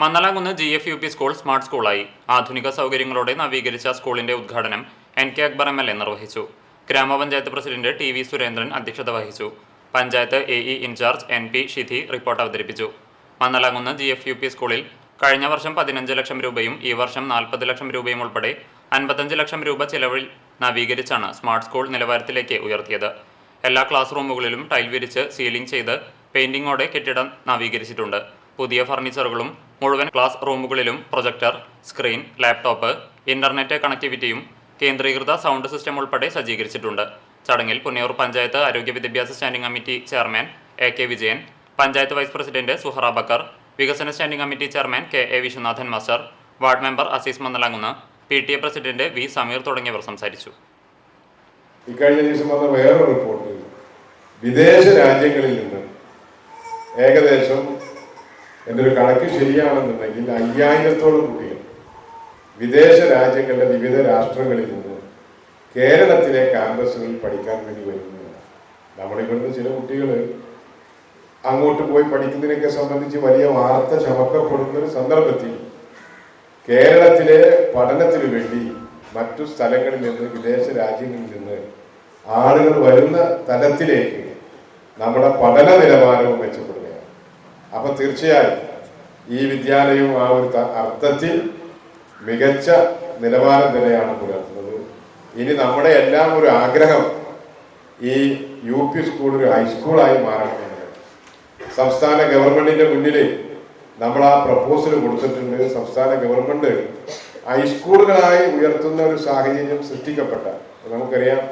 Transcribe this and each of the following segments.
Mannalamkunnu GFUP school smart സ്കൂളായി. ആധുനിക സൗകര്യങ്ങളോടെ നവീകരിച്ച സ്കൂളിന്റെ ഉദ്ഘാടനം NK അക്ബർ MLA നിർവഹിച്ചു. ഗ്രാമപഞ്ചായത്ത് പ്രസിഡന്റ് TV സുരേന്ദ്രൻ അധ്യക്ഷത വഹിച്ചു. Panchayat AE incharge NP Shidhi report അവതരിപ്പിച്ചു. മന്നലാംകുന്ന് GFUP സ്കൂളിൽ കഴിഞ്ഞ വർഷം 15 ലക്ഷം രൂപയും ഈ വർഷം 40 ലക്ഷം രൂപയും ഉൾപ്പെടെ 55 ലക്ഷം രൂപ ചെലവിൽ നവീകരിച്ചാണ് സ്മാർട്ട് സ്കൂൾ നിലവാരത്തിലേക്ക് ഉയർത്തിയത്. എല്ലാ ക്ലാസ് റൂമുകളിലും ടൈൽ വിരിച്ച് സീലിംഗ് ചെയ്ത് പെയിന്റിങ്ങോടെ കെട്ടിടം നവീകരിച്ചിട്ടുണ്ട്. പുതിയ ഫർണിച്ചറുകളും മുഴുവൻ ക്ലാസ് റൂമുകളിലും പ്രൊജക്ടർ, സ്ക്രീൻ, ലാപ്ടോപ്പ്, ഇന്റർനെറ്റ് കണക്ടിവിറ്റിയും കേന്ദ്രീകൃത സൗണ്ട് സിസ്റ്റം ഉൾപ്പെടെ സജ്ജീകരിച്ചിട്ടുണ്ട്. ചടങ്ങിൽ പുന്നയൂർ പഞ്ചായത്ത് ആരോഗ്യ വിദ്യാഭ്യാസ standing committee chairman AK Vijayan, panchayat vice president Suhara Bakkar, വികസന standing committee chairman KA Viswanathan master, ward member Azeez Mannalamkunnu, PTA president V Sameer തുടങ്ങിയവർ സംസാരിച്ചു. ഇക്കഴിഞ്ഞ ദിവസം വന്ന വേറൊരു റിപ്പോർട്ടിൽ വിദേശ രാജ്യങ്ങളിൽ നിന്ന് ഏകദേശം എൻ്റെ ഒരു കണക്ക് ശരിയാണെന്നുണ്ടെങ്കിൽ 5000-ഓളം കുട്ടികൾ വിദേശ രാജ്യങ്ങളുടെ വിവിധ രാഷ്ട്രങ്ങളിൽ നിന്ന് കേരളത്തിലെ ക്യാമ്പസുകളിൽ പഠിക്കാൻ വേണ്ടി വരുന്നതാണ്. നമ്മളിവിടുന്ന് ചില കുട്ടികൾ അങ്ങോട്ട് പോയി പഠിക്കുന്നതിനൊക്കെ സംബന്ധിച്ച് വലിയ വാർത്ത ചമക്കപ്പെടുന്ന ഒരു സന്ദർഭത്തിൽ കേരളത്തിലെ പഠനത്തിനു വേണ്ടി മറ്റു സ്ഥലങ്ങളിൽ നിന്ന് വിദേശ രാജ്യങ്ങളിൽ നിന്ന് ആളുകൾ വരുന്ന തലത്തിലേക്ക് നമ്മുടെ പഠന നിലവാരവും മെച്ചപ്പെടുകയാണ്. അപ്പൊ തീർച്ചയായും ഈ വിദ്യാലയവും ആ ഒരു അർത്ഥത്തിൽ മികച്ച നിലവാരം തന്നെയാണ് പുലർത്തുന്നത്. ഇനി നമ്മുടെ എല്ലാം ഒരു ആഗ്രഹം ഈ UP സ്കൂൾ ഒരു ഹൈസ്കൂളായി മാറണമെന്നത്. സംസ്ഥാന ഗവൺമെന്റിന്റെ മുന്നിൽ നമ്മൾ ആ പ്രപ്പോസൽ കൊടുത്തിട്ടുണ്ട്. സംസ്ഥാന ഗവൺമെന്റ് ഹൈസ്കൂളുകളായി ഉയർത്തുന്ന ഒരു സാഹചര്യം സൃഷ്ടിക്കപ്പെട്ട, നമുക്കറിയാം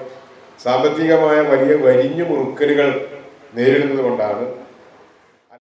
സാമ്പത്തികമായ വലിയ വലിഞ്ഞു മുറുക്കലുകൾ നേരിടുന്നത് കൊണ്ടാണ്